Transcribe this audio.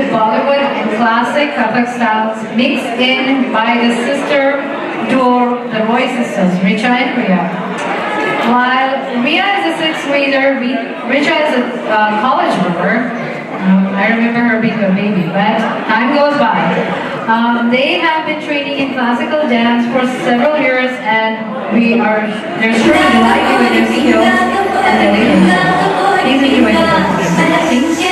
with Bollywood and classic Kathak styles mixed in by the sister duo, the Roy sisters, Richa and Priya. While Ria is a sixth grader, Richa is a college goer. I remember her being a baby, but time goes by. They have been training in classical dance for several years, and they're sure to delight you with their skills and dedication. Please enjoy the performance.